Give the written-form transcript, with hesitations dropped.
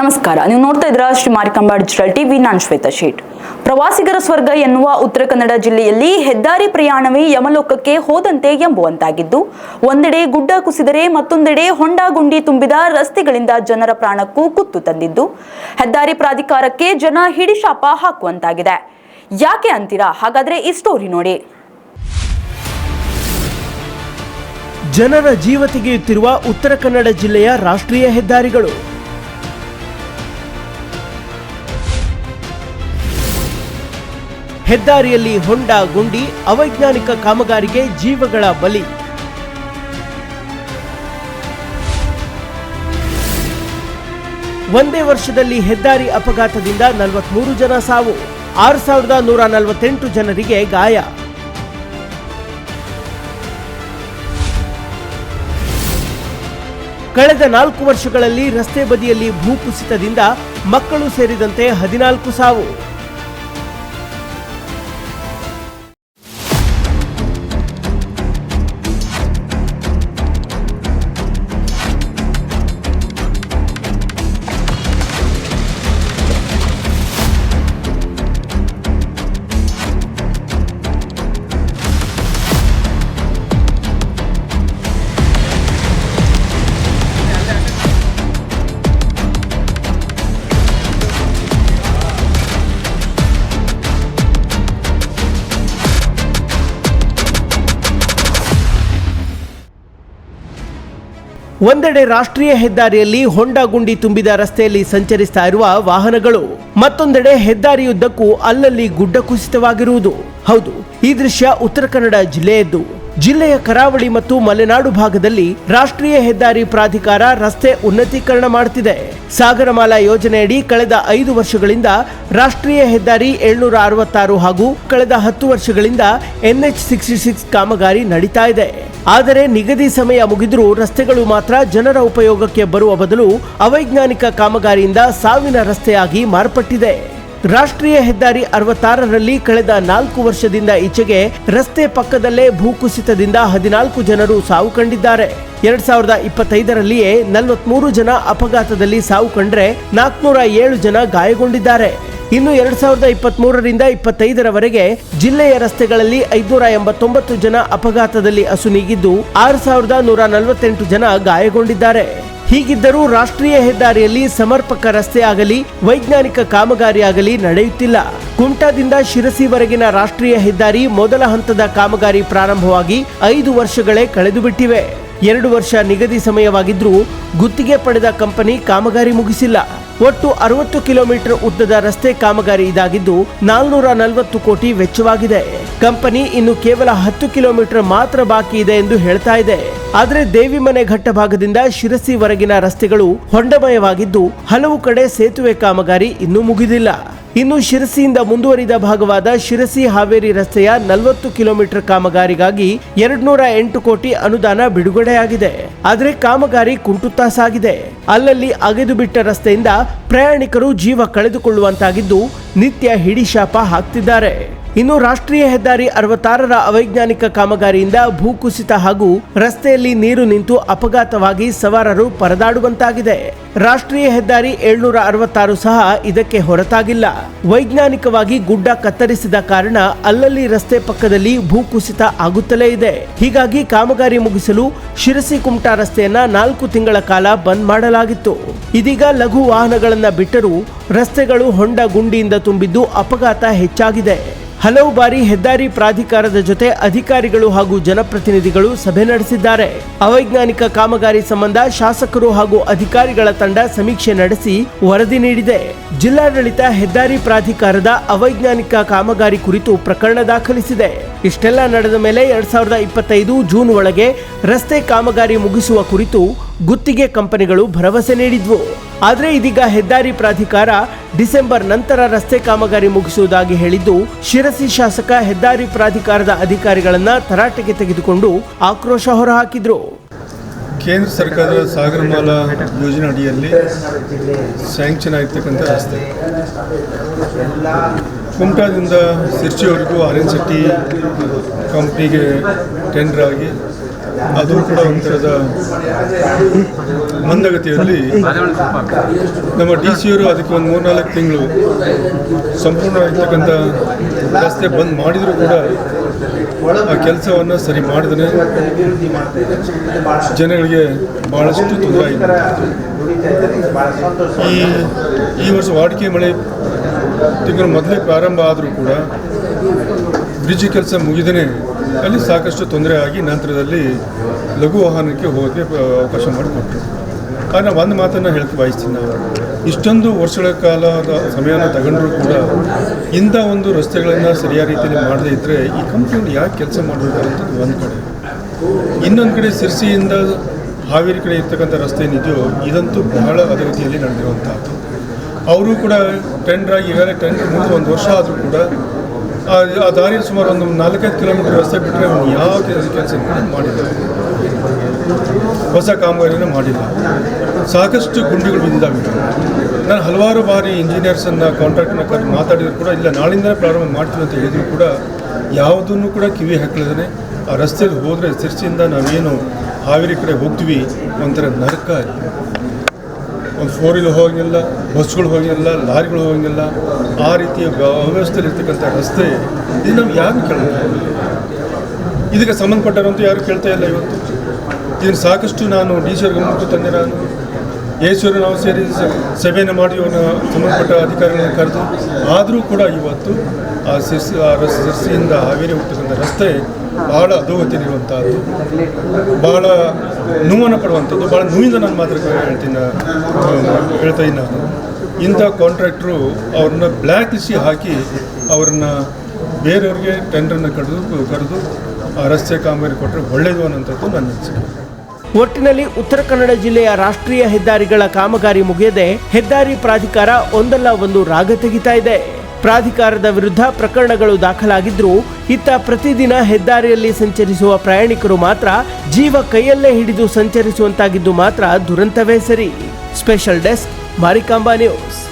ನಮಸ್ಕಾರ, ನೀವು ನೋಡ್ತಾ ಇದ್ದೀರಾ ಶ್ರೀ ಮಾರಿಕಾಂಬಾ ಡಿಜಿಟಲ್ ಟಿವಿ. ನಾನು ಶ್ವೇತಾ ಶೇಟ್. ಪ್ರವಾಸಿಗರ ಸ್ವರ್ಗ ಎನ್ನುವ ಉತ್ತರ ಕನ್ನಡ ಜಿಲ್ಲೆಯಲ್ಲಿ ಹೆದ್ದಾರಿ ಪ್ರಯಾಣವೇ ಯಮಲೋಕಕ್ಕೆ ಹೋದಂತೆ ಎಂಬುವಂತಾಗಿದ್ದು, ಒಂದೆಡೆ ಗುಡ್ಡ ಕುಸಿದರೆ ಮತ್ತೊಂದೆಡೆ ಹೊಂಡ ಗುಂಡಿ ತುಂಬಿದ ರಸ್ತೆಗಳಿಂದ ಜನರ ಪ್ರಾಣಕ್ಕೂ ಕುತ್ತು ತಂದಿದ್ದು, ಹೆದ್ದಾರಿ ಪ್ರಾಧಿಕಾರಕ್ಕೆ ಜನ ಹಿಡಿಶಾಪ ಹಾಕುವಂತಾಗಿದೆ. ಯಾಕೆ ಅಂತೀರಾ? ಹಾಗಾದ್ರೆ ಈ ಸ್ಟೋರಿ ನೋಡಿ. ಜನರ ಜೀವ ತೆಗೆಯುತ್ತಿರುವ ಉತ್ತರ ಕನ್ನಡ ಜಿಲ್ಲೆಯ ರಾಷ್ಟ್ರೀಯ ಹೆದ್ದಾರಿಗಳು. ಹೆದ್ದಾರಿಯಲ್ಲಿ ಹೊಂಡ ಗುಂಡಿ, ಅವೈಜ್ಞಾನಿಕ ಕಾಮಗಾರಿಗೆ ಜೀವಗಳ ಬಲಿ. ಒಂದೇ ವರ್ಷದಲ್ಲಿ ಹೆದ್ದಾರಿ ಅಪಘಾತದಿಂದ 43 ಜನ ಸಾವು, 6148 ಜನರಿಗೆ ಗಾಯ. ಕಳೆದ 4 ವರ್ಷಗಳಲ್ಲಿ ರಸ್ತೆ ಬದಿಯಲ್ಲಿ ಭೂಕುಸಿತದಿಂದ ಮಕ್ಕಳು ಸೇರಿದಂತೆ 14 ಸಾವು. ಒಂದೆಡೆ ರಾಷ್ಟ್ರೀಯ ಹೆದ್ದಾರಿಯಲ್ಲಿ ಹೊಂಡ ಗುಂಡಿ ತುಂಬಿದ ರಸ್ತೆಯಲ್ಲಿ ಸಂಚರಿಸ್ತಾ ಇರುವ ವಾಹನಗಳು, ಮತ್ತೊಂದೆಡೆ ಹೆದ್ದಾರಿಯುದ್ದಕ್ಕೂ ಅಲ್ಲಲ್ಲಿ ಗುಡ್ಡ ಕುಸಿತವಾಗಿರುವುದು. ಹೌದು, ಈ ದೃಶ್ಯ ಉತ್ತರ ಕನ್ನಡ ಜಿಲ್ಲೆಯದ್ದು. ಜಿಲ್ಲೆಯ ಕರಾವಳಿ ಮತ್ತು ಮಲೆನಾಡು ಭಾಗದಲ್ಲಿ ರಾಷ್ಟ್ರೀಯ ಹೆದ್ದಾರಿ ಪ್ರಾಧಿಕಾರ ರಸ್ತೆ ಉನ್ನತೀಕರಣ ಮಾಡುತ್ತಿದೆ. ಸಾಗರಮಾಲಾ ಯೋಜನೆಯಡಿ ಕಳೆದ 5 ವರ್ಷಗಳಿಂದ ರಾಷ್ಟ್ರೀಯ ಹೆದ್ದಾರಿ 766 ಹಾಗೂ ಕಳೆದ 10 ವರ್ಷಗಳಿಂದ NH 66 ಕಾಮಗಾರಿ ನಡೀತಾ ಇದೆ. ಆದರೆ ನಿಗದಿ ಸಮಯ ಮುಗಿದರೂ ರಸ್ತೆಗಳು ಮಾತ್ರ ಜನರ ಉಪಯೋಗಕ್ಕೆ ಬರುವ ಬದಲು ಅವೈಜ್ಞಾನಿಕ ಕಾಮಗಾರಿಯಿಂದ ಸಾವಿನ ರಸ್ತೆಯಾಗಿ ಮಾರ್ಪಟ್ಟಿದೆ. ರಾಷ್ಟ್ರೀಯ ಹೆದ್ದಾರಿ 66ರಲ್ಲಿ ಕಳೆದ 4 ವರ್ಷದಿಂದ ಈಚೆಗೆ ರಸ್ತೆ ಪಕ್ಕದಲ್ಲೇ ಭೂಕುಸಿತದಿಂದ 14 ಜನರು ಸಾವು ಕಂಡಿದ್ದಾರೆ. 2025ರಲ್ಲಿಯೇ 43 ಜನ ಅಪಘಾತದಲ್ಲಿ ಸಾವು ಕಂಡ್ರೆ 407 ಜನ ಗಾಯಗೊಂಡಿದ್ದಾರೆ. ಇನ್ನು 2023ರಿಂದ 25ರವರೆಗೆ ಜಿಲ್ಲೆಯ ರಸ್ತೆಗಳಲ್ಲಿ 589 ಜನ ಅಪಘಾತದಲ್ಲಿ ಅಸುನೀಗಿದ್ದು 6148 ಜನ ಗಾಯಗೊಂಡಿದ್ದಾರೆ. ಹೀಗಿದ್ದರೂ ರಾಷ್ಟ್ರೀಯ ಹೆದ್ದಾರಿಯಲ್ಲಿ ಸಮರ್ಪಕ ರಸ್ತೆ ಆಗಲಿ ವೈಜ್ಞಾನಿಕ ಕಾಮಗಾರಿ ಆಗಲಿ ನಡೆಯುತ್ತಿಲ್ಲ. ಕುಮಟಾದಿಂದ ಶಿರಸಿವರೆಗಿನ ರಾಷ್ಟ್ರೀಯ ಹೆದ್ದಾರಿ ಮೊದಲ ಹಂತದ ಕಾಮಗಾರಿ ಪ್ರಾರಂಭವಾಗಿ 5 ವರ್ಷಗಳೇ ಕಳೆದು ಬಿಟ್ಟಿವೆ. 2 ವರ್ಷ ನಿಗದಿ ಸಮಯವಾಗಿದ್ರೂ ಗುತ್ತಿಗೆ ಪಡೆದ ಕಂಪನಿ ಕಾಮಗಾರಿ ಮುಗಿಸಿಲ್ಲ. ಒಟ್ಟು 60 ಕಿಲೋಮೀಟರ್ ಉದ್ದದ ರಸ್ತೆ ಕಾಮಗಾರಿ ಇದಾಗಿದ್ದು 440 ಕೋಟಿ ವೆಚ್ಚವಾಗಿದೆ. ಕಂಪನಿ ಇನ್ನು ಕೇವಲ 10 ಕಿಲೋಮೀಟರ್ ಮಾತ್ರ ಬಾಕಿ ಇದೆ ಎಂದು ಹೇಳ್ತಾ ಇದೆ. ಆದರೆ ದೇವಿಮನೆ ಘಟ್ಟ ಭಾಗದಿಂದ ಶಿರಸಿವರೆಗಿನ ರಸ್ತೆಗಳು ಹೊಂಡಮಯವಾಗಿದ್ದು ಹಲವು ಕಡೆ ಸೇತುವೆ ಕಾಮಗಾರಿ ಇನ್ನೂ ಮುಗಿದಿಲ್ಲ. ಇನ್ನು ಶಿರಸಿಯಿಂದ ಮುಂದುವರಿದ ಭಾಗವಾದ ಶಿರಸಿ ಹಾವೇರಿ ರಸ್ತೆಯ 40 ಕಿಲೋಮೀಟರ್ ಕಾಮಗಾರಿಗಾಗಿ 208 ಕೋಟಿ ಅನುದಾನ ಬಿಡುಗಡೆಯಾಗಿದೆ. ಆದರೆ ಕಾಮಗಾರಿ ಕುಂಟುತ್ತಾ ಸಾಗಿದೆ. ಅಲ್ಲಲ್ಲಿ ಅಗೆದು ಬಿಟ್ಟ ರಸ್ತೆಯಿಂದ ಪ್ರಯಾಣಿಕರು ಜೀವ ಕಳೆದುಕೊಳ್ಳುವಂತಾಗಿದ್ದು ನಿತ್ಯ ಹಿಡಿಶಾಪ ಹಾಕ್ತಿದ್ದಾರೆ. ಇನ್ನು ರಾಷ್ಟ್ರೀಯ ಹೆದ್ದಾರಿ 66ರ ಅವೈಜ್ಞಾನಿಕ ಕಾಮಗಾರಿಯಿಂದ ಭೂಕುಸಿತ ಹಾಗೂ ರಸ್ತೆಯಲ್ಲಿ ನೀರು ನಿಂತು ಅಪಘಾತವಾಗಿ ಸವಾರರು ಪರದಾಡುವಂತಾಗಿದೆ. ರಾಷ್ಟ್ರೀಯ ಹೆದ್ದಾರಿ 766 ಸಹ ಇದಕ್ಕೆ ಹೊರತಾಗಿಲ್ಲ. ವೈಜ್ಞಾನಿಕವಾಗಿ ಗುಡ್ಡ ಕತ್ತರಿಸಿದ ಕಾರಣ ಅಲ್ಲಲ್ಲಿ ರಸ್ತೆ ಪಕ್ಕದಲ್ಲಿ ಭೂಕುಸಿತ ಆಗುತ್ತಲೇ ಇದೆ. ಹೀಗಾಗಿ ಕಾಮಗಾರಿ ಮುಗಿಸಲು ಶಿರಸಿ ಕುಮಟಾ ರಸ್ತೆಯನ್ನ 4 ತಿಂಗಳ ಕಾಲ ಬಂದ್ ಮಾಡಲಾಗಿತ್ತು. ಇದೀಗ ಲಘು ವಾಹನಗಳನ್ನ ಬಿಟ್ಟರೂ ರಸ್ತೆಗಳು ಹೊಂಡ ಗುಂಡಿಯಿಂದ ತುಂಬಿದ್ದು ಅಪಘಾತ ಹೆಚ್ಚಾಗಿದೆ. ಹಲವು ಬಾರಿ ಹೆದ್ದಾರಿ ಪ್ರಾಧಿಕಾರದ ಜೊತೆ ಅಧಿಕಾರಿಗಳು ಹಾಗೂ ಜನಪ್ರತಿನಿಧಿಗಳು ಸಭೆ ನಡೆಸಿದ್ದಾರೆ. ಅವೈಜ್ಞಾನಿಕ ಕಾಮಗಾರಿ ಸಂಬಂಧ ಶಾಸಕರು ಹಾಗೂ ಅಧಿಕಾರಿಗಳ ತಂಡ ಸಮೀಕ್ಷೆ ನಡೆಸಿ ವರದಿ ನೀಡಿದೆ. ಜಿಲ್ಲಾಡಳಿತ ಹೆದ್ದಾರಿ ಪ್ರಾಧಿಕಾರದ ಅವೈಜ್ಞಾನಿಕ ಕಾಮಗಾರಿ ಕುರಿತು ಪ್ರಕರಣ ದಾಖಲಿಸಿದೆ. ಇಷ್ಟೆಲ್ಲ ನಡೆದ ಮೇಲೆ 2025 ಜೂನ್ ಒಳಗೆ ರಸ್ತೆ ಕಾಮಗಾರಿ ಮುಗಿಸುವ ಕುರಿತು ಗುತ್ತಿಗೆ ಕಂಪನಿಗಳು ಭರವಸೆ ನೀಡಿದ್ವು. ಆದರೆ ಇದೀಗ ಹೆದ್ದಾರಿ ಪ್ರಾಧಿಕಾರ ಡಿಸೆಂಬರ್ ನಂತರ ರಸ್ತೆ ಕಾಮಗಾರಿ ಮುಗಿಸುವುದಾಗಿ ಹೇಳಿದ್ದು, ಶಿರಸಿ ಶಾಸಕ ಹೆದ್ದಾರಿ ಪ್ರಾಧಿಕಾರದ ಅಧಿಕಾರಿಗಳನ್ನ ತರಾಟೆಗೆ ತೆಗೆದುಕೊಂಡು ಆಕ್ರೋಶ ಹೊರಹಾಕಿದ್ರು. ಕೇಂದ್ರ ಸರ್ಕಾರದ ಸಾಗರಮಾಲಾ ಯೋಜನೆ ಅಡಿಯಲ್ಲಿ ಸ್ಯಾಂಕ್ಷನ್ ಆಗಿರ್ತಕ್ಕಂಥ ರಸ್ತೆ ಕುಮಟಾದಿಂದ ಸಿರ್ಚಿವರೆಗೂ RN City ಕಂಪ್ನಿಗೆ ಟೆಂಡರ್ ಆಗಿ ಅದು ಕೂಡ ಒಂಥರದ ಮಂದಗತಿಯಲ್ಲಿ ನಮ್ಮ DC ಅವರು ಅದಕ್ಕೆ ಒಂದು 3-4 ತಿಂಗಳು ಸಂಪೂರ್ಣವಾಗಿರ್ತಕ್ಕಂಥ ರಸ್ತೆ ಬಂದ್ ಮಾಡಿದರೂ ಕೂಡ ಆ ಕೆಲಸವನ್ನು ಸರಿ ಮಾಡಿದ್ರೆ ಜನಗಳಿಗೆ ಭಾಳಷ್ಟು ತೊಂದರೆ ಆಗಿದೆ. ಈ ವರ್ಷ ವಾಡಿಕೆ ಮಳೆ ತಿಂಗಳು ಮೊದಲೇ ಪ್ರಾರಂಭ ಆದರೂ ಕೂಡ ಬ್ರಿಡ್ಜ್ ಕೆಲಸ ಮುಗಿದೇ ಅಲ್ಲಿ ಸಾಕಷ್ಟು ತೊಂದರೆ ಆಗಿ ನಂತರದಲ್ಲಿ ಲಘು ವಾಹನಕ್ಕೆ ಹೋಗೋಕ್ಕೆ ಅವಕಾಶ ಮಾಡಿಕೊಟ್ರು. ಆದರೆ ನಾವು ಒಂದು ಮಾತನ್ನು ಹೇಳಕ್ಕೆ ಬಯಸ್ತೀನಿ, ನಾವು ಇಷ್ಟೊಂದು ವರ್ಷಗಳ ಕಾಲದ ಸಮಯನ ತಗೊಂಡ್ರೂ ಕೂಡ ಇಂಥ ಒಂದು ರಸ್ತೆಗಳನ್ನು ಸರಿಯಾದ ರೀತಿಯಲ್ಲಿ ಮಾಡದೇ ಇದ್ದರೆ ಈ ಕಂಪ್ನಿಗಳು ಯಾಕೆ ಕೆಲಸ ಮಾಡಬೇಕು ಅಂತ ಒಂದು ಕಡೆ. ಇನ್ನೊಂದು ಕಡೆ ಸಿರ್ಸಿಯಿಂದ ಹಾವೇರಿ ಕಡೆ ಇರ್ತಕ್ಕಂಥ ರಸ್ತೆ ಏನಿದೆಯೋ ಇದಂತೂ ಬಹಳ ಅಧಗತಿಯಲ್ಲಿ ನಡೆದಿರುವಂಥದ್ದು. ಅವರು ಕೂಡ ಟೆಂಡರ್ ಆಗಿ ಈಗಾಗಲೇ ಟೆಂಡರ್ ಮುಗಿದು 1 ವರ್ಷ ಆದರೂ ಕೂಡ ಆ ದಾರಿಯಲ್ಲಿ ಸುಮಾರು ಒಂದು 4-5 ಕಿಲೋಮೀಟರ್ ರಸ್ತೆ ಬಿಟ್ಟರೆ ಅವನು ಯಾವ ಕೆಲಸ ಮಾಡಿಲ್ಲ, ಹೊಸ ಕಾಮಗಾರಿನ ಮಾಡಿಲ್ಲ. ಸಾಕಷ್ಟು ಗುಂಡಿಗಳು ಬಿದ್ದಿದ್ದಾವೆ. ನಾನು ಹಲವಾರು ಬಾರಿ ಇಂಜಿನಿಯರ್ಸನ್ನು ಕಾಂಟ್ರಾಕ್ಟರ್ನ ಕರೆದು ಮಾತಾಡಿದ್ರು ಕೂಡ ಇಲ್ಲ ನಾಳಿಂದಲೇ ಪ್ರಾರಂಭ ಮಾಡ್ತೀವಿ ಅಂತ ಹೇಳಿದ್ರು ಕೂಡ ಯಾವುದನ್ನು ಕೂಡ ಕಿವಿ ಹಾಕಲಿದ್ರೆ ಆ ರಸ್ತೆಯಲ್ಲಿ ಹೋದರೆ ಸಿರ್ಸಿಯಿಂದ ನಾವೇನು ಹಾವೇರಿ ಕಡೆ ಹೋಗ್ತೀವಿ ಒಂಥರ ನರಕ. ಒಂದು 4-ವೀಲರ್ ಹೋಗಿಲ್ಲ, ಬಸ್ಗಳು ಹೋಗಿಲ್ಲ, ಲಾರಿಗಳು ಹೋಗಿಲ್ಲ, ಆ ರೀತಿಯ ವ್ಯವಸ್ಥೆಯಲ್ಲಿ ಇರ್ತಕ್ಕಂಥ ರಸ್ತೆ ಇದು ನಾವು ಯಾರು ಕೇಳೋದು? ಇದಕ್ಕೆ ಸಂಬಂಧಪಟ್ಟರಂತೂ ಯಾರು ಕೇಳ್ತಾ ಇಲ್ಲ. ಇವತ್ತು ಇದನ್ನು ಸಾಕಷ್ಟು ನಾನು DC ಅವ್ರ ಗಮನಕ್ಕೂ ತಂದೆ, ನಾನು ಏಶ್ವರು ನಾವು ಸೇರಿ ಸಭೆಯನ್ನು ಮಾಡಿ ಅವನ ಸಂಬಂಧಪಟ್ಟ ಅಧಿಕಾರಿಗಳನ್ನು ಕರೆದು ಆದರೂ ಕೂಡ ಇವತ್ತು ಆ ಸಿರ್ಸಿಯಿಂದ ಹಾವೇರಿ ಹೋಗ್ತಕ್ಕಂಥ ರಸ್ತೆ ಭಾಳ ಅಧೋಗತಿಯಲ್ಲಿರುವಂಥದ್ದು, ಭಾಳ ನೋವನ್ನು ಪಡುವಂಥದ್ದು, ಭಾಳ ನೋವಿಂದ ನಾನು ಮಾತ್ರ ಹೇಳ್ತಾ ನಾನು. ಇಂಥ ಕಾಂಟ್ರಾಕ್ಟ್ರು ಅವ್ರನ್ನ ಬ್ಲ್ಯಾಕ್ ಲಿಸ್ಟಿಗೆ ಹಾಕಿ ಅವ್ರನ್ನ ಬೇರೆಯವ್ರಿಗೆ ಟೆಂಡರನ್ನು ಕರೆದು ಆ ರಸ್ತೆ ಕಾಮಗಾರಿ ಕೊಟ್ಟರೆ ಒಳ್ಳೆಯದು ಅನ್ನೋಂಥದ್ದು ನನ್ನ ಅನಿಸಿಕೆ. ಒಟ್ಟಿನಲ್ಲಿ ಉತ್ತರ ಕನ್ನಡ ಜಿಲ್ಲೆಯ ರಾಷ್ಟ್ರೀಯ ಹೆದ್ದಾರಿಗಳ ಕಾಮಗಾರಿ ಮುಗಿಯದೆ ಹೆದ್ದಾರಿ ಪ್ರಾಧಿಕಾರ ಒಂದಲ್ಲ ಒಂದು ರಾಗ ತೆಗಿತಾ ಇದೆ. ಪ್ರಾಧಿಕಾರದ ವಿರುದ್ಧ ಪ್ರಕರಣಗಳು ದಾಖಲಾಗಿದ್ರೂ ಇತ್ತ ಪ್ರತಿದಿನ ಹೆದ್ದಾರಿಯಲ್ಲಿ ಸಂಚರಿಸುವ ಪ್ರಯಾಣಿಕರು ಮಾತ್ರ ಜೀವ ಕೈಯಲ್ಲೇ ಹಿಡಿದು ಸಂಚರಿಸುವಂತಾಗಿದ್ದು ಮಾತ್ರ ದುರಂತವೇ ಸರಿ. Special desk Marikamba news.